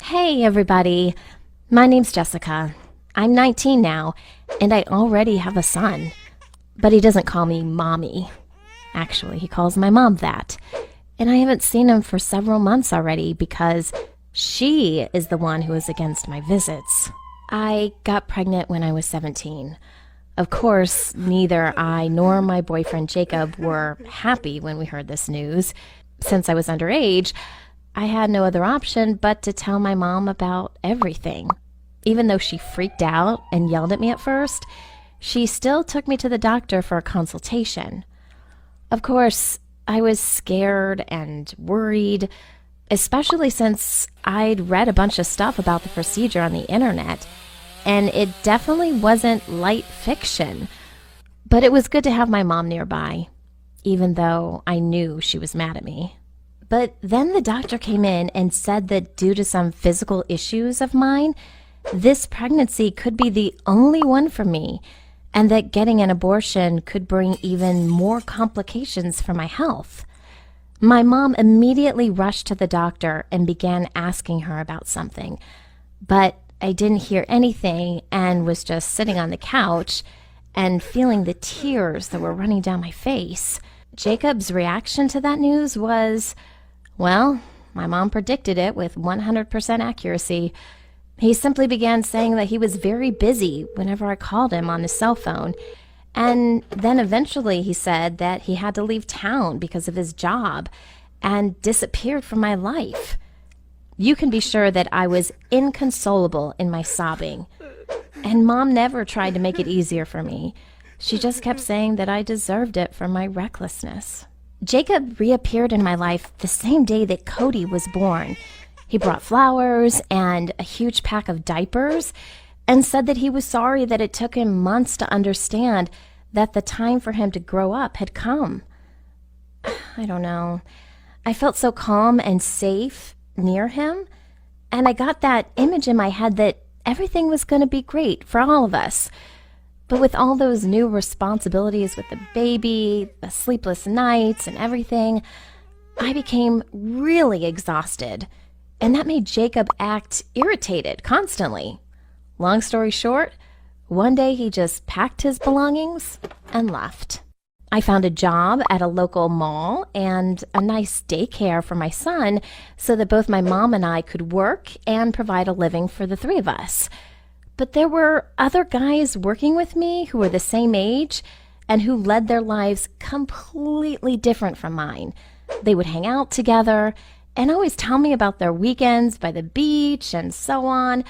Hey everybody, my name's Jessica. I'm 19 now, and I already have a son. But he doesn't call me mommy. Actually, he calls my mom that. And I haven't seen him for several months already because she is the one who is against my visits. I got pregnant when I was 17. Of course, neither I nor my boyfriend Jacob were happy when we heard this news. Since I was underage, I had no other option but to tell my mom about everything. Even though she freaked out and yelled at me at first, she still took me to the doctor for a consultation. Of course, I was scared and worried, especially since I'd read a bunch of stuff about the procedure on the internet, and it definitely wasn't light fiction. But it was good to have my mom nearby, even though I knew she was mad at me. But then the doctor came in and said that due to some physical issues of mine, this pregnancy could be the only one for me, and that getting an abortion could bring even more complications for my health. My mom immediately rushed to the doctor and began asking her about something, but I didn't hear anything and was just sitting on the couch and feeling the tears that were running down my face. Jacob's reaction to that news was, well, my mom predicted it with 100% accuracy. He simply began saying that he was very busy whenever I called him on his cell phone. And then eventually he said that he had to leave town because of his job and disappeared from my life. You can be sure that I was inconsolable in my sobbing. And Mom never tried to make it easier for me. She just kept saying that I deserved it for my recklessness. Jacob reappeared in my life the same day that Cody was born. He brought flowers and a huge pack of diapers and said that he was sorry that it took him months to understand that the time for him to grow up had come. I don't know. I felt so calm and safe near him, and I got that image in my head that everything was going to be great for all of us. But with all those new responsibilities with the baby, the sleepless nights and everything, I became really exhausted. And that made Jacob act irritated constantly. Long story short, one day he just packed his belongings and left. I found a job at a local mall and a nice daycare for my son so that both my mom and I could work and provide a living for the three of us. But there were other guys working with me who were the same age and who led their lives completely different from mine. They would hang out together and always tell me about their weekends by the beach and so on.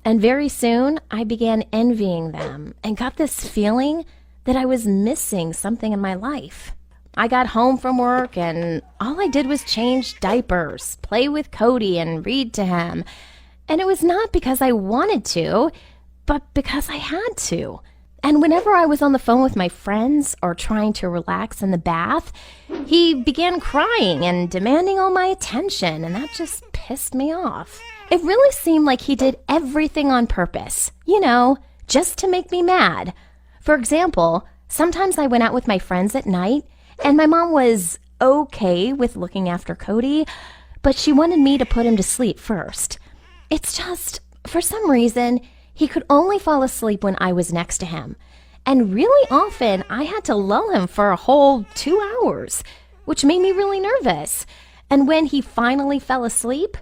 And very soon, I began envying them and got this feeling that I was missing something in my life. I got home from work and all I did was change diapers, play with Cody, and read to him. And it was not because I wanted to, but because I had to. And whenever I was on the phone with my friends or trying to relax in the bath, he began crying and demanding all my attention, and that just pissed me off. It really seemed like he did everything on purpose, just to make me mad. For example, sometimes I went out with my friends at night, and my mom was okay with looking after Cody, but she wanted me to put him to sleep first. It's just, for some reason, he could only fall asleep when I was next to him. And really often, I had to lull him for a whole 2 hours, which made me really nervous. And when he finally fell asleep,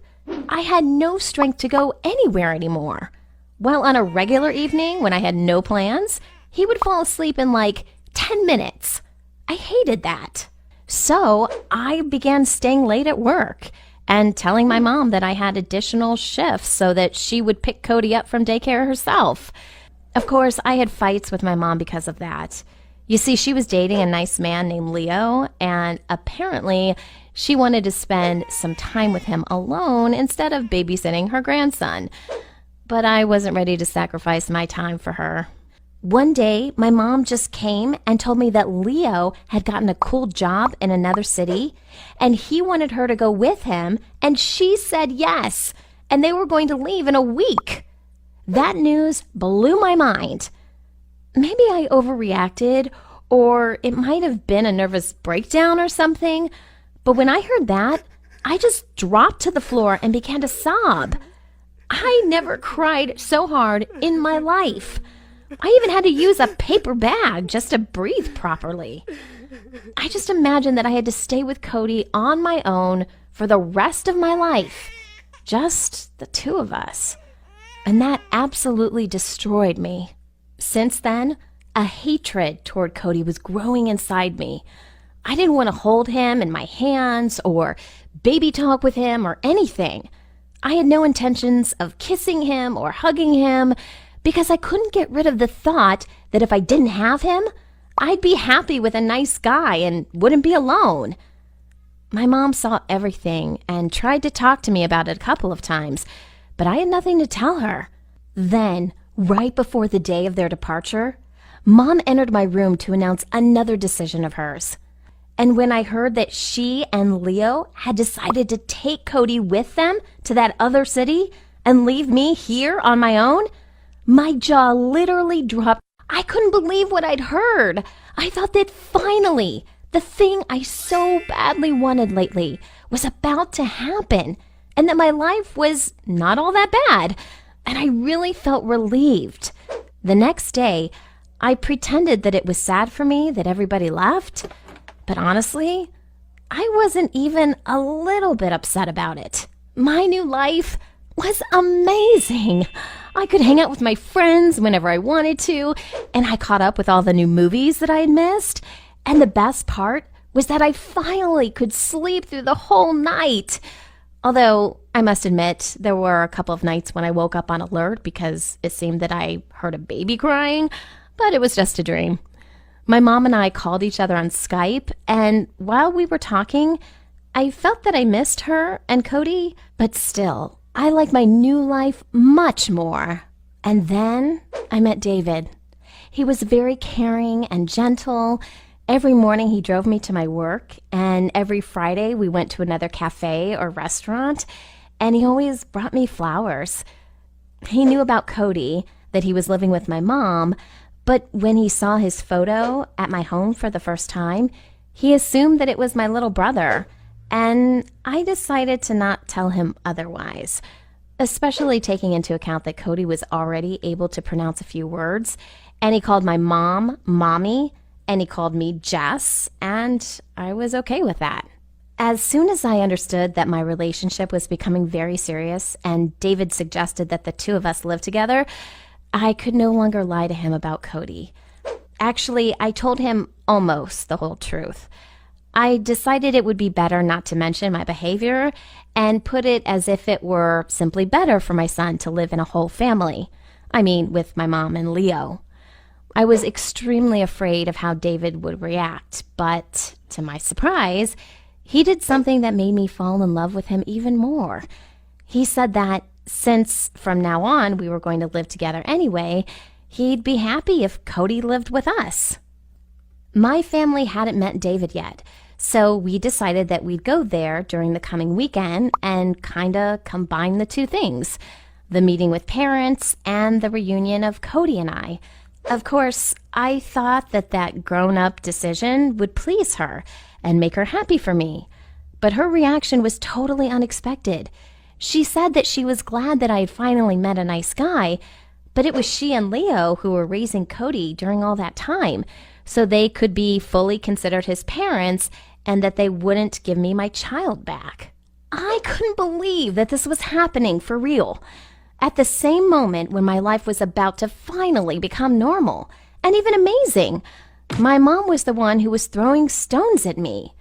I had no strength to go anywhere anymore. While on a regular evening, when I had no plans, he would fall asleep in like 10 minutes. I hated that. So I began staying late at work and telling my mom that I had additional shifts so that she would pick Cody up from daycare herself. Of course, I had fights with my mom because of that. You see, she was dating a nice man named Leo, and apparently she wanted to spend some time with him alone instead of babysitting her grandson. But I wasn't ready to sacrifice my time for her. One day, my mom just came and told me that Leo had gotten a cool job in another city, and he wanted her to go with him, and she said yes, and they were going to leave in a week. That news blew my mind. Maybe I overreacted, or it might have been a nervous breakdown or something, but when I heard that, I just dropped to the floor and began to sob. I never cried so hard in my life. I even had to use a paper bag just to breathe properly. I just imagined that I had to stay with Cody on my own for the rest of my life. Just the two of us. And that absolutely destroyed me. Since then, a hatred toward Cody was growing inside me. I didn't want to hold him in my hands or baby talk with him or anything. I had no intentions of kissing him or hugging him because I couldn't get rid of the thought that if I didn't have him, I'd be happy with a nice guy and wouldn't be alone. My mom saw everything and tried to talk to me about it a couple of times, but I had nothing to tell her. Then, right before the day of their departure, Mom entered my room to announce another decision of hers. And when I heard that she and Leo had decided to take Cody with them to that other city and leave me here on my own, my jaw literally dropped. I couldn't believe what I'd heard. I thought that finally, the thing I so badly wanted lately was about to happen, and that my life was not all that bad, and I really felt relieved. The next day, I pretended that it was sad for me that everybody left, but honestly, I wasn't even a little bit upset about it. My new life was amazing. I could hang out with my friends whenever I wanted to, and I caught up with all the new movies that I had missed. And the best part was that I finally could sleep through the whole night. Although, I must admit, there were a couple of nights when I woke up on alert because it seemed that I heard a baby crying, but it was just a dream. My mom and I called each other on Skype, and while we were talking, I felt that I missed her and Cody, but still, I like my new life much more. And then I met David. He was very caring and gentle. Every morning he drove me to my work, and every Friday we went to another cafe or restaurant, and he always brought me flowers. He knew about Cody, that he was living with my mom, but when he saw his photo at my home for the first time, he assumed that it was my little brother. And I decided to not tell him otherwise, especially taking into account that Cody was already able to pronounce a few words, and he called my mom Mommy, and he called me Jess, and I was okay with that. As soon as I understood that my relationship was becoming very serious and David suggested that the two of us live together, I could no longer lie to him about Cody. Actually, I told him almost the whole truth. I decided it would be better not to mention my behavior and put it as if it were simply better for my son to live in a whole family. I mean, with my mom and Leo. I was extremely afraid of how David would react, but to my surprise, he did something that made me fall in love with him even more. He said that since from now on we were going to live together anyway, he'd be happy if Cody lived with us. My family hadn't met David yet, so we decided that we'd go there during the coming weekend and kinda combine the two things, the meeting with parents and the reunion of Cody and I. Of course, I thought that that grown-up decision would please her and make her happy for me, but her reaction was totally unexpected. She said that she was glad that I had finally met a nice guy, but it was she and Leo who were raising Cody during all that time, so they could be fully considered his parents and that they wouldn't give me my child back. I couldn't believe that this was happening for real. At the same moment when my life was about to finally become normal and even amazing, my mom was the one who was throwing stones at me.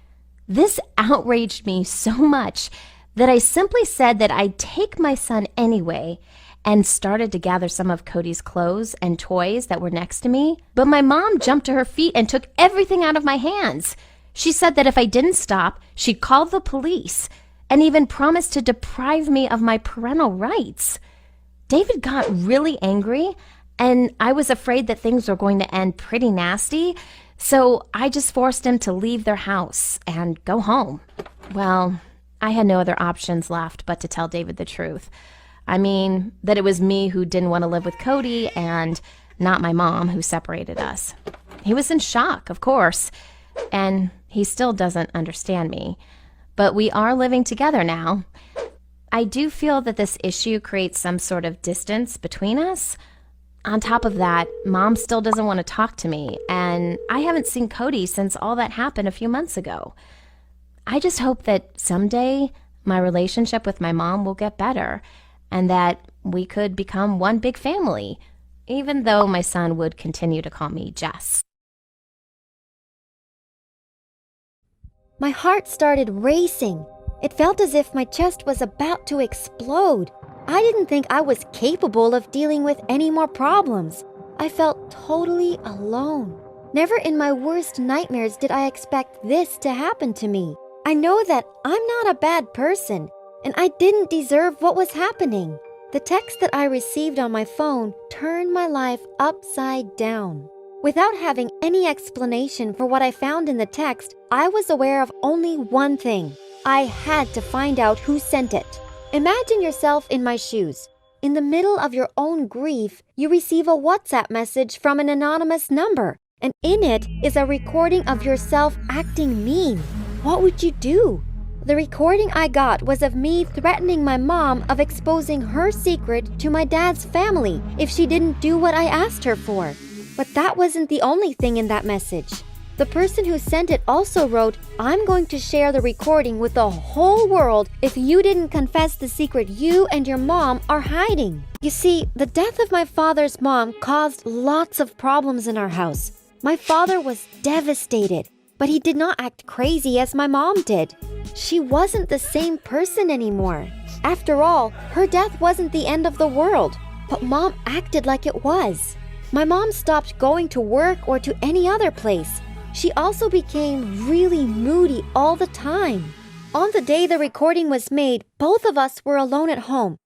This outraged me so much that I simply said that I'd take my son anyway and started to gather some of Cody's clothes and toys that were next to me. But my mom jumped to her feet and took everything out of my hands. She said that if I didn't stop, she'd call the police and even promised to deprive me of my parental rights. David got really angry, and I was afraid that things were going to end pretty nasty, so I just forced him to leave their house and go home. Well, I had no other options left but to tell David the truth. I mean, that it was me who didn't want to live with Cody and not my mom who separated us. He was in shock, of course, and he still doesn't understand me. But we are living together now. I do feel that this issue creates some sort of distance between us. On top of that, Mom still doesn't want to talk to me, and I haven't seen Cody since all that happened a few months ago. I just hope that someday my relationship with my mom will get better and that we could become one big family, even though my son would continue to call me Jess. My heart started racing. It felt as if my chest was about to explode. I didn't think I was capable of dealing with any more problems. I felt totally alone. Never in my worst nightmares did I expect this to happen to me. I know that I'm not a bad person, and I didn't deserve what was happening. The text that I received on my phone turned my life upside down. Without having any explanation for what I found in the text, I was aware of only one thing. I had to find out who sent it. Imagine yourself in my shoes. In the middle of your own grief, you receive a WhatsApp message from an anonymous number, and in it is a recording of yourself acting mean. What would you do? The recording I got was of me threatening my mom of exposing her secret to my dad's family if she didn't do what I asked her for. But that wasn't the only thing in that message. The person who sent it also wrote, "I'm going to share the recording with the whole world if you didn't confess the secret you and your mom are hiding." You see, the death of my father's mom caused lots of problems in our house. My father was devastated, but he did not act crazy as my mom did. She wasn't the same person anymore. After all, her death wasn't the end of the world, but Mom acted like it was. My mom stopped going to work or to any other place. She also became really moody all the time. On the day the recording was made, both of us were alone at home.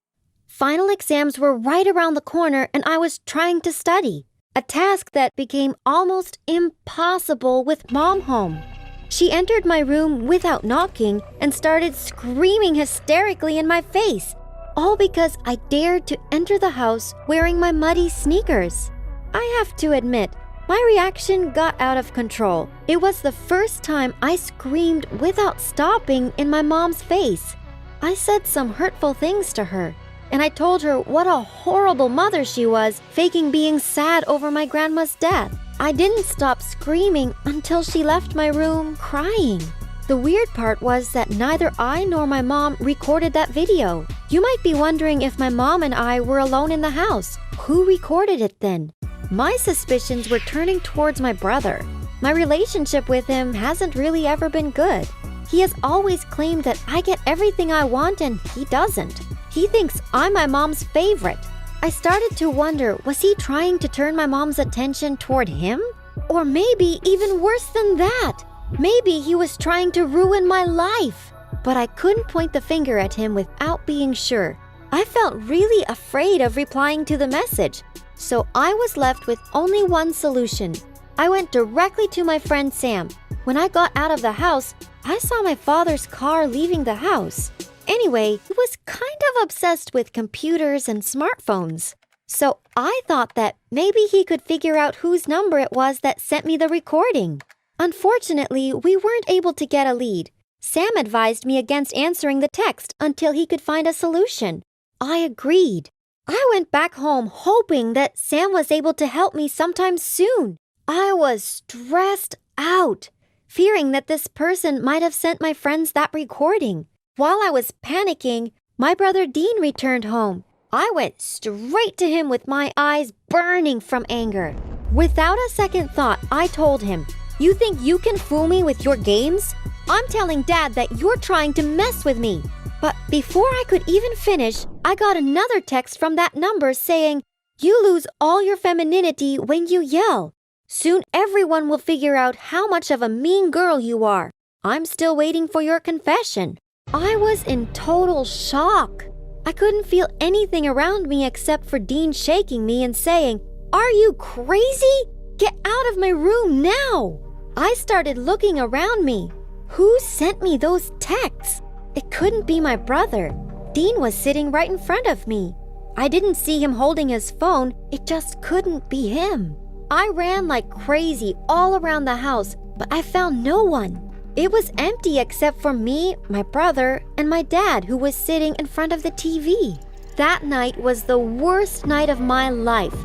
Final exams were right around the corner and I was trying to study, a task that became almost impossible with Mom home. She entered my room without knocking and started screaming hysterically in my face, all because I dared to enter the house wearing my muddy sneakers. I have to admit, my reaction got out of control. It was the first time I screamed without stopping in my mom's face. I said some hurtful things to her, and I told her what a horrible mother she was, faking being sad over my grandma's death. I didn't stop screaming until she left my room crying. The weird part was that neither I nor my mom recorded that video. You might be wondering if my mom and I were alone in the house. Who recorded it then? My suspicions were turning towards my brother. My relationship with him hasn't really ever been good. He has always claimed that I get everything I want and he doesn't. He thinks I'm my mom's favorite. I started to wonder, was he trying to turn my mom's attention toward him? Or maybe even worse than that. Maybe he was trying to ruin my life. But I couldn't point the finger at him without being sure. I felt really afraid of replying to the message. So I was left with only one solution. I went directly to my friend Sam. When I got out of the house, I saw my father's car leaving the house. Anyway, he was kind of obsessed with computers and smartphones. So I thought that maybe he could figure out whose number it was that sent me the recording. Unfortunately, we weren't able to get a lead. Sam advised me against answering the text until he could find a solution. I agreed. I went back home hoping that Sam was able to help me sometime soon. I was stressed out, fearing that this person might have sent my friends that recording. While I was panicking, my brother Dean returned home. I went straight to him with my eyes burning from anger. Without a second thought, I told him, "You think you can fool me with your games? I'm telling Dad that you're trying to mess with me." But before I could even finish, I got another text from that number saying, "You lose all your femininity when you yell. Soon everyone will figure out how much of a mean girl you are. I'm still waiting for your confession." I was in total shock. I couldn't feel anything around me except for Dean shaking me and saying, "Are you crazy? Get out of my room now!" I started looking around me. Who sent me those texts? It couldn't be my brother. Dean was sitting right in front of me. I didn't see him holding his phone. It just couldn't be him. I ran like crazy all around the house, but I found no one. It was empty except for me, my brother, and my dad, who was sitting in front of the TV. That night was the worst night of my life.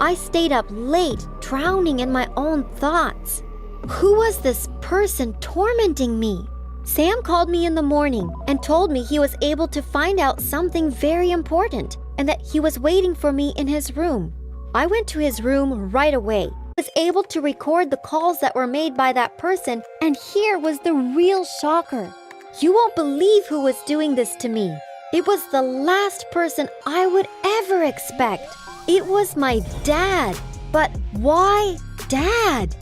I stayed up late, drowning in my own thoughts. Who was this person tormenting me? Sam called me in the morning and told me he was able to find out something very important and that he was waiting for me in his room. I went to his room right away. I was able to record the calls that were made by that person, and here was the real shocker. You won't believe who was doing this to me. It was the last person I would ever expect. It was my dad. But why Dad?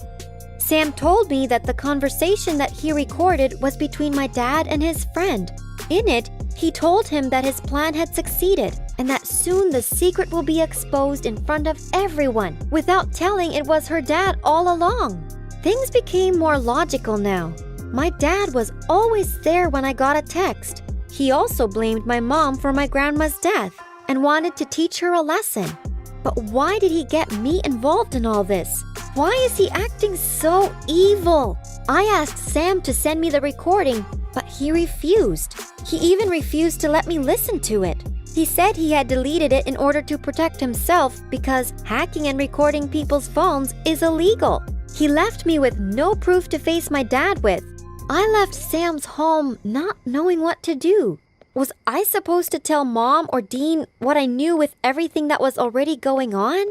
Sam told me that the conversation that he recorded was between my dad and his friend. In it, he told him that his plan had succeeded and that soon the secret will be exposed in front of everyone without telling it was her dad all along. Things became more logical now. My dad was always there when I got a text. He also blamed my mom for my grandma's death and wanted to teach her a lesson. But why did he get me involved in all this? Why is he acting so evil? I asked Sam to send me the recording, but he refused. He even refused to let me listen to it. He said he had deleted it in order to protect himself because hacking and recording people's phones is illegal. He left me with no proof to face my dad with. I left Sam's home not knowing what to do. Was I supposed to tell Mom or Dean what I knew with everything that was already going on?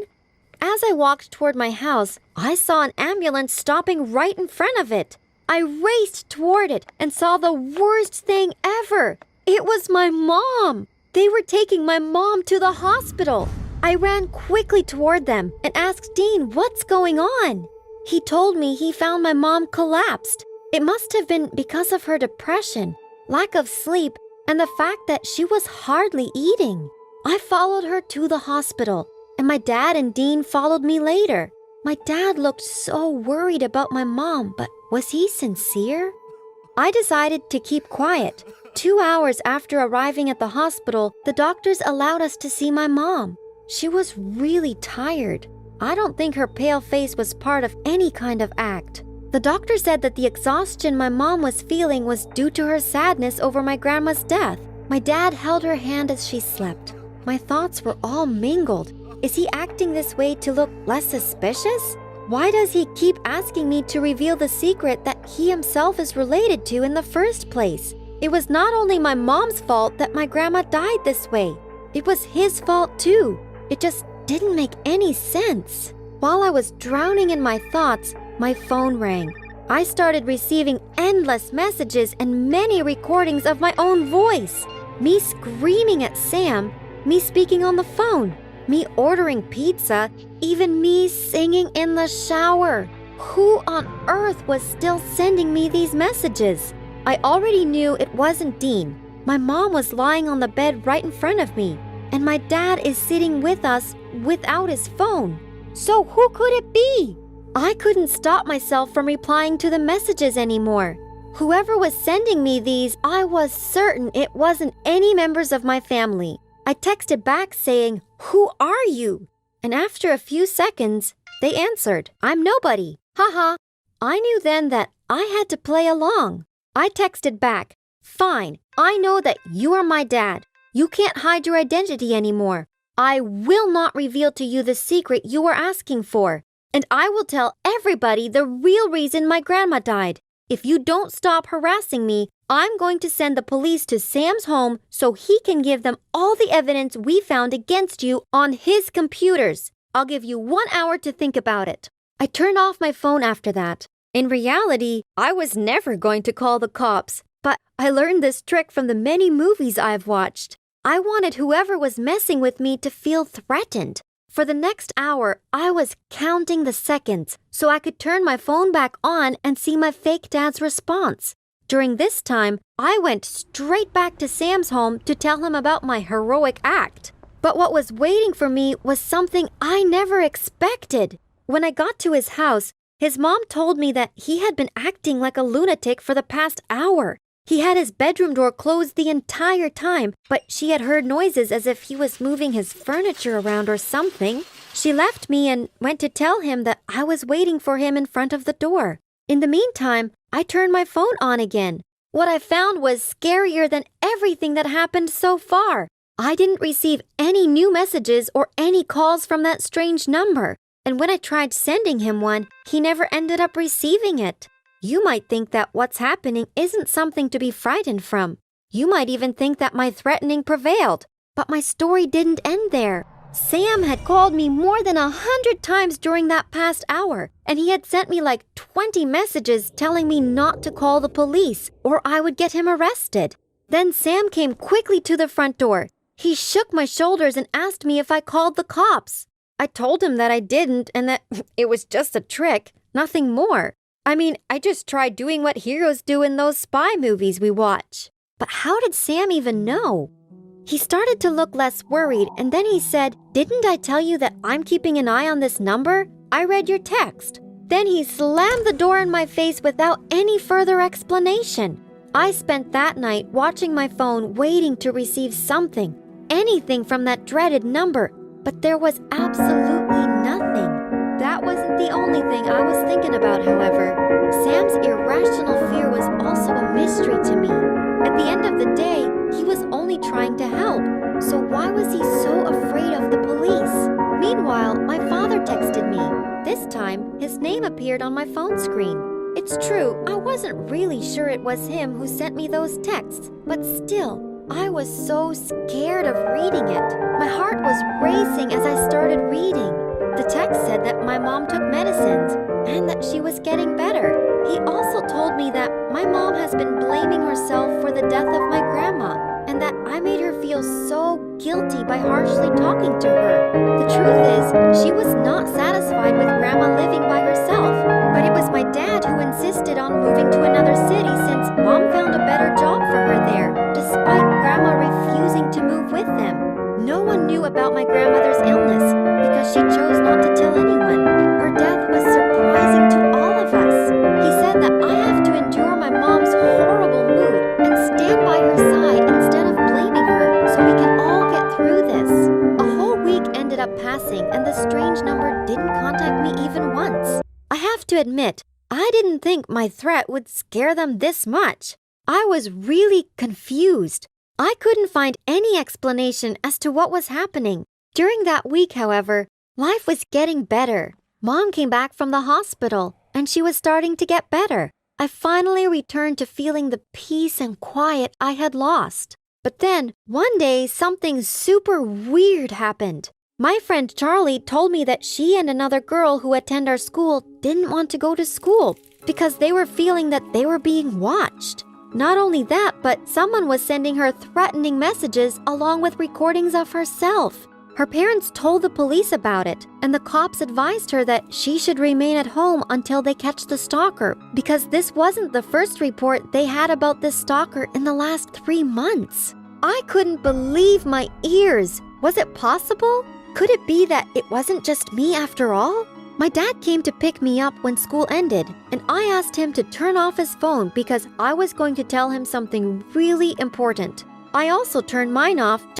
As I walked toward my house, I saw an ambulance stopping right in front of it. I raced toward it and saw the worst thing ever. It was my mom. They were taking my mom to the hospital. I ran quickly toward them and asked Dean what's going on. He told me he found my mom collapsed. It must have been because of her depression, lack of sleep, and the fact that she was hardly eating. I followed her to the hospital, and my dad and Dean followed me later. My dad looked so worried about my mom, but was he sincere? I decided to keep quiet. 2 hours after arriving at the hospital, the doctors allowed us to see my mom. She was really tired. I don't think her pale face was part of any kind of act. The doctor said that the exhaustion my mom was feeling was due to her sadness over my grandma's death. My dad held her hand as she slept. My thoughts were all mingled. Is he acting this way to look less suspicious? Why does he keep asking me to reveal the secret that he himself is related to in the first place? It was not only my mom's fault that my grandma died this way. It was his fault too. It just didn't make any sense. While I was drowning in my thoughts, my phone rang. I started receiving endless messages and many recordings of my own voice. Me screaming at Sam, me speaking on the phone, me ordering pizza, even me singing in the shower. Who on earth was still sending me these messages? I already knew it wasn't Dean. My mom was lying on the bed right in front of me, and my dad is sitting with us without his phone. So who could it be? I couldn't stop myself from replying to the messages anymore. Whoever was sending me these, I was certain it wasn't any members of my family. I texted back saying, "Who are you?" And after a few seconds, they answered, "I'm nobody. Haha." I knew then that I had to play along. I texted back, "Fine, I know that you are my dad. You can't hide your identity anymore. I will not reveal to you the secret you were asking for. And I will tell everybody the real reason my grandma died. If you don't stop harassing me, I'm going to send the police to Sam's home so he can give them all the evidence we found against you on his computers. I'll give you 1 hour to think about it." I turned off my phone after that. In reality, I was never going to call the cops, but I learned this trick from the many movies I've watched. I wanted whoever was messing with me to feel threatened. For the next hour, I was counting the seconds so I could turn my phone back on and see my fake dad's response. During this time, I went straight back to Sam's home to tell him about my heroic act. But what was waiting for me was something I never expected. When I got to his house, his mom told me that he had been acting like a lunatic for the past hour. He had his bedroom door closed the entire time, but she had heard noises as if he was moving his furniture around or something. She left me and went to tell him that I was waiting for him in front of the door. In the meantime, I turned my phone on again. What I found was scarier than everything that happened so far. I didn't receive any new messages or any calls from that strange number. And when I tried sending him one, he never ended up receiving it. You might think that what's happening isn't something to be frightened from. You might even think that my threatening prevailed. But my story didn't end there. Sam had called me more than 100 times during that past hour, and he had sent me like 20 messages telling me not to call the police or I would get him arrested. Then Sam came quickly to the front door. He shook my shoulders and asked me if I called the cops. I told him that I didn't and that it was just a trick, nothing more. I mean, I just tried doing what heroes do in those spy movies we watch. But how did Sam even know? He started to look less worried, and then he said, "Didn't I tell you that I'm keeping an eye on this number? I read your text." Then he slammed the door in my face without any further explanation. I spent that night watching my phone, waiting to receive something, anything from that dreaded number, but there was absolutely nothing. That wasn't the only thing I was thinking about, however. Sam's irrational fear was also a mystery to me. At the end of the day, he was only trying to help, so why was he so afraid of the police? Meanwhile, my father texted me. This time, his name appeared on my phone screen. It's true, I wasn't really sure it was him who sent me those texts, but still, I was so scared of reading it. My heart was racing as I started reading. The text said that my mom took medicines and that she was getting better. He also told me that my mom has been blaming herself for the death of my grandma and that I made her feel so guilty by harshly talking to her. The truth is, she was not satisfied with grandma living by herself, but it was my dad who insisted on moving to another city since mom found a better job for her there, despite grandma refusing to move with them. No one knew about my grandmother's illness because she chose not to tell anyone. Her death was surprising to all of us. He said that I have to endure my mom's horrible mood and stand by her side instead of blaming her so we can all get through this. A whole week ended up passing and the strange number didn't contact me even once. I have to admit, I didn't think my threat would scare them this much. I was really confused. I couldn't find any explanation as to what was happening. During that week, however, life was getting better. Mom came back from the hospital, and she was starting to get better. I finally returned to feeling the peace and quiet I had lost. But then, one day, something super weird happened. My friend Charlie told me that she and another girl who attend our school didn't want to go to school because they were feeling that they were being watched. Not only that, but someone was sending her threatening messages along with recordings of herself. Her parents told the police about it, and the cops advised her that she should remain at home until they catch the stalker, because this wasn't the first report they had about this stalker in the last 3 months. I couldn't believe my ears. Was it possible? Could it be that it wasn't just me after all? My dad came to pick me up when school ended, and I asked him to turn off his phone because I was going to tell him something really important. I also turned mine off